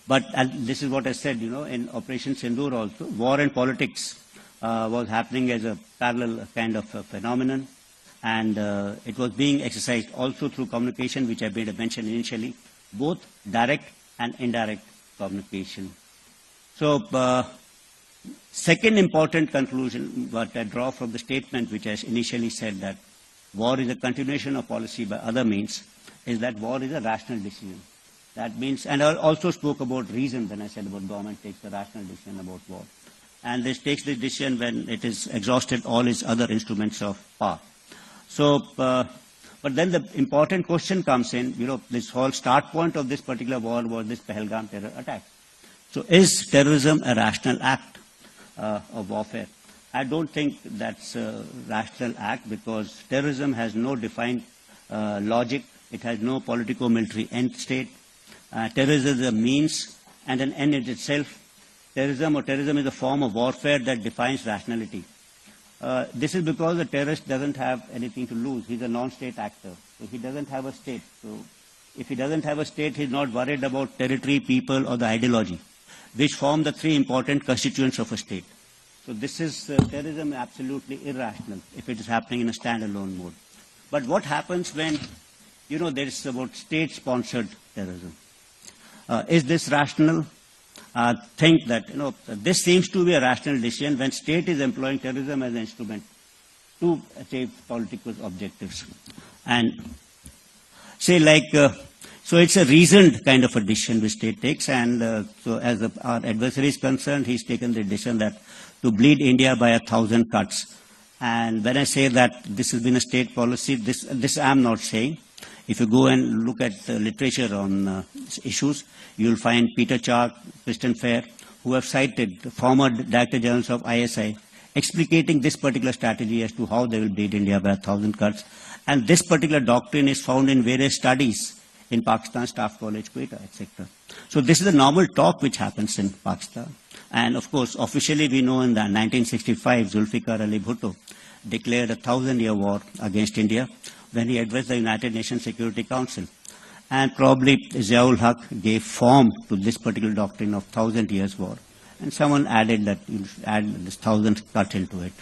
But this is what I said, in Operation Sindoor also, war and politics was happening as a parallel kind of phenomenon, and it was being exercised also through communication, which I made a mention initially, both direct and indirect communication. So, second important conclusion, what I draw from the statement which I initially said, that war is a continuation of policy by other means, is that war is a rational decision. That means, and I also spoke about reason when I said about government takes a rational decision about war. And this takes the decision when it has exhausted all its other instruments of power. So, but then the important question comes in, this whole start point of this particular war was this Pahalgam terror attack. So is terrorism a rational act of warfare? I don't think that's a rational act, because terrorism has no defined logic. It has no politico-military end state. Terrorism is a means and an end in itself. Terrorism is a form of warfare that defines rationality. This is because the terrorist doesn't have anything to lose. He's a non-state actor. So he doesn't have a state. So if he doesn't have a state, he's not worried about territory, people, or the ideology, which form the three important constituents of a state. So this is terrorism absolutely irrational if it is happening in a standalone mode. But what happens when, there is about state-sponsored terrorism? Is this rational? Think that, this seems to be a rational decision when state is employing terrorism as an instrument to achieve political objectives. And say so it's a reasoned kind of a decision which state takes, and so as our adversary is concerned, he's taken the decision that to bleed India by 1,000 cuts. And when I say that this has been a state policy, this I'm not saying. If you go and look at the literature on issues, you'll find Peter Chark, Kristen Fair, who have cited the former Director Generals of ISI, explicating this particular strategy as to how they will bleed India by 1,000 cuts. And this particular doctrine is found in various studies in Pakistan, Staff College, Quetta, etc. So this is the normal talk which happens in Pakistan. And of course, officially we know in the 1965, Zulfikar Ali Bhutto declared a 1,000-year war against India when he addressed the United Nations Security Council. And probably Ziaul Haq gave form to this particular doctrine of 1,000 years war. And someone added that you should add this 1,000 cut into it.